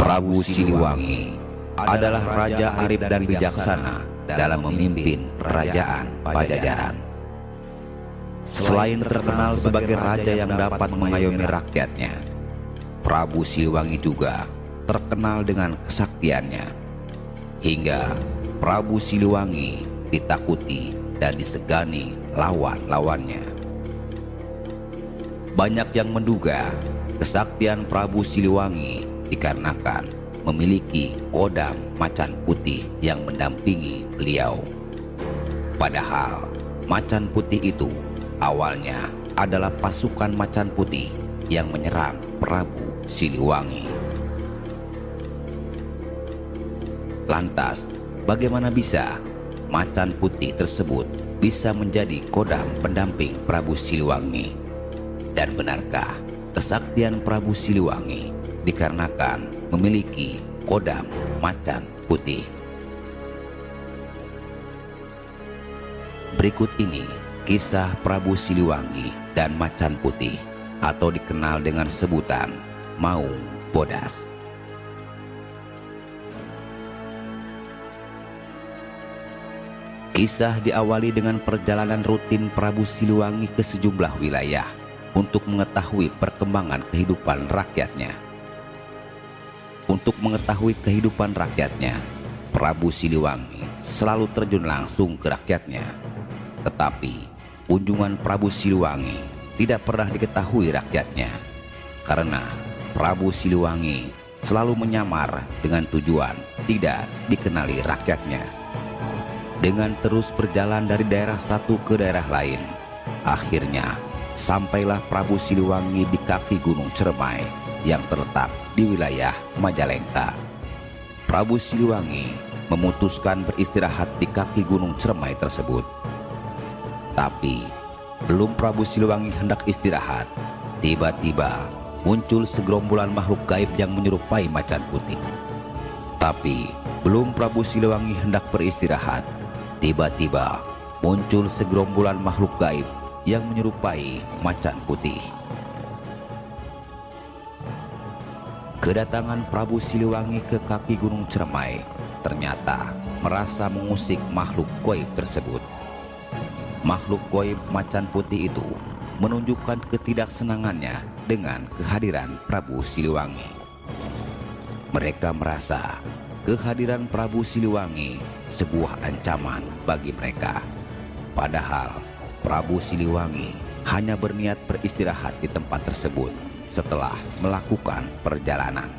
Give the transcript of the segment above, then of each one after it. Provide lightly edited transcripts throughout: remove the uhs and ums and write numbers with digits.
Prabu Siliwangi adalah raja arif dan bijaksana dalam memimpin kerajaan Pajajaran. Selain terkenal sebagai raja yang dapat mengayomi rakyatnya, Prabu Siliwangi juga terkenal dengan kesaktiannya, hingga Prabu Siliwangi ditakuti dan disegani lawan-lawannya. Banyak yang menduga kesaktian Prabu Siliwangi dikarenakan memiliki kodam macan putih yang mendampingi beliau. Padahal macan putih itu awalnya adalah pasukan macan putih yang menyerang Prabu Siliwangi. Lantas, bagaimana bisa macan putih tersebut bisa menjadi kodam pendamping Prabu Siliwangi? Dan benarkah kesaktian Prabu Siliwangi dikarenakan memiliki kodam macan putih? Berikut ini kisah Prabu Siliwangi dan macan putih, atau dikenal dengan sebutan Maung Bodas. Kisah diawali dengan perjalanan rutin Prabu Siliwangi ke sejumlah wilayah untuk mengetahui perkembangan kehidupan rakyatnya. Untuk mengetahui kehidupan rakyatnya, Prabu Siliwangi selalu terjun langsung ke rakyatnya. Tetapi kunjungan Prabu Siliwangi tidak pernah diketahui rakyatnya, karena Prabu Siliwangi selalu menyamar dengan tujuan tidak dikenali rakyatnya. Dengan terus berjalan dari daerah satu ke daerah lain, akhirnya sampailah Prabu Siliwangi di kaki Gunung Cermai yang terletak di wilayah Majalengka. Prabu Siliwangi memutuskan beristirahat di kaki Gunung Cermai tersebut. Tapi belum Prabu Siliwangi hendak istirahat, tiba-tiba muncul segerombolan makhluk gaib yang menyerupai macan putih. Tapi belum Prabu Siliwangi hendak beristirahat, tiba-tiba muncul segerombolan makhluk gaib yang menyerupai macan putih. Kedatangan Prabu Siliwangi ke kaki Gunung Cermai ternyata merasa mengusik makhluk gaib tersebut. Makhluk gaib macan putih itu menunjukkan ketidaksenangannya dengan kehadiran Prabu Siliwangi. Mereka merasa kehadiran Prabu Siliwangi sebuah ancaman bagi mereka. Padahal Prabu Siliwangi hanya berniat beristirahat di tempat tersebut setelah melakukan perjalanan.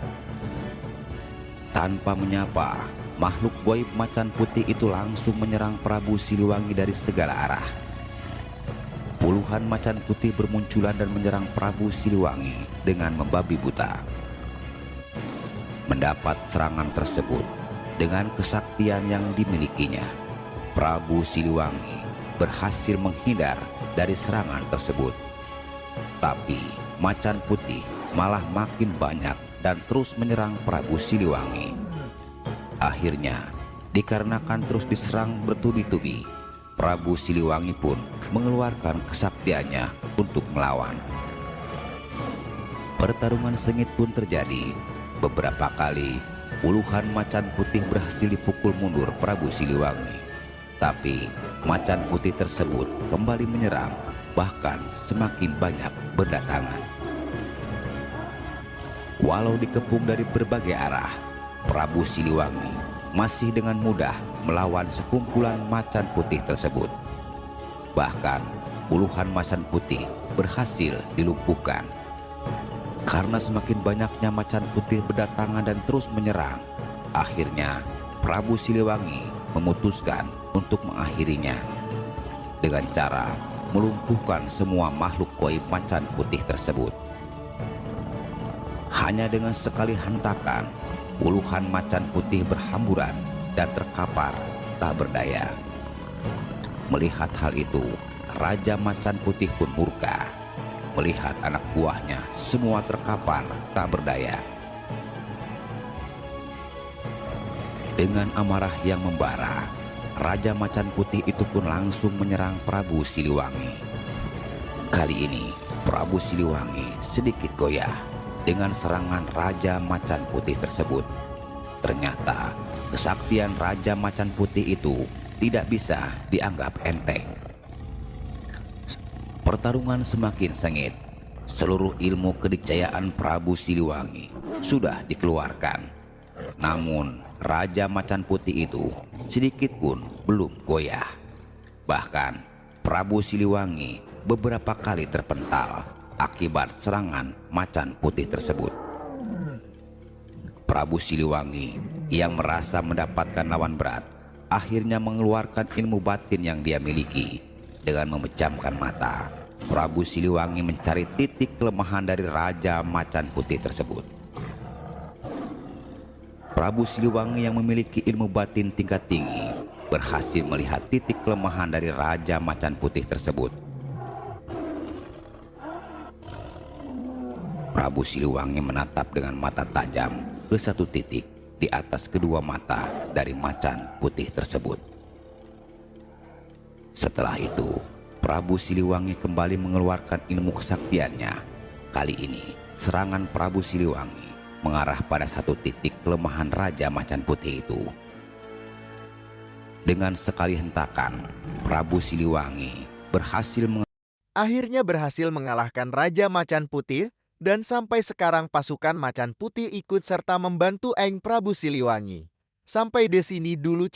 Tanpa menyapa, makhluk gaib macan putih itu langsung menyerang Prabu Siliwangi dari segala arah. Puluhan macan putih bermunculan dan menyerang Prabu Siliwangi dengan membabi buta. Mendapat serangan tersebut dengan kesaktian yang dimilikinya, Prabu Siliwangi berhasil menghindar dari serangan tersebut. Tapi macan putih malah makin banyak dan terus menyerang Prabu Siliwangi. Akhirnya, dikarenakan terus diserang bertubi-tubi, Prabu Siliwangi pun mengeluarkan kesaktiannya untuk melawan. Pertarungan sengit pun terjadi. Beberapa kali puluhan macan putih berhasil dipukul mundur Prabu Siliwangi. Tapi macan putih tersebut kembali menyerang, bahkan semakin banyak berdatangan. Walau dikepung dari berbagai arah, Prabu Siliwangi masih dengan mudah melawan sekumpulan macan putih tersebut. Bahkan puluhan macan putih berhasil dilumpuhkan. Karena semakin banyaknya macan putih berdatangan dan terus menyerang, akhirnya Prabu Siliwangi memutuskan untuk mengakhirinya dengan cara melumpuhkan semua makhluk gaib macan putih tersebut. Hanya dengan sekali hentakan, puluhan macan putih berhamburan dan terkapar tak berdaya. Melihat hal itu, Raja Macan Putih pun murka. Melihat anak buahnya semua terkapar tak berdaya. Dengan amarah yang membara, Raja Macan Putih itu pun langsung menyerang Prabu Siliwangi. Kali ini Prabu Siliwangi sedikit goyah dengan serangan Raja Macan Putih tersebut. Ternyata kesaktian Raja Macan Putih itu tidak bisa dianggap enteng. Pertarungan semakin sengit. Seluruh ilmu kedikjayaan Prabu Siliwangi sudah dikeluarkan. Namun Raja Macan Putih itu sedikit pun belum goyah. Bahkan Prabu Siliwangi beberapa kali terpental akibat serangan Macan Putih tersebut. Prabu Siliwangi yang merasa mendapatkan lawan berat akhirnya mengeluarkan ilmu batin yang dia miliki. Dengan memejamkan mata, Prabu Siliwangi mencari titik kelemahan dari Raja Macan Putih tersebut. Prabu Siliwangi yang memiliki ilmu batin tingkat tinggi berhasil melihat titik kelemahan dari Raja Macan Putih tersebut. Prabu Siliwangi menatap dengan mata tajam ke satu titik di atas kedua mata dari Macan Putih tersebut. Setelah itu, Prabu Siliwangi kembali mengeluarkan ilmu kesaktiannya. Kali ini, serangan Prabu Siliwangi mengarah pada satu titik kelemahan Raja Macan Putih itu. Dengan sekali hentakan, Prabu Siliwangi akhirnya berhasil mengalahkan Raja Macan Putih, dan sampai sekarang pasukan Macan Putih ikut serta membantu Eng Prabu Siliwangi. Sampai di sini dulu.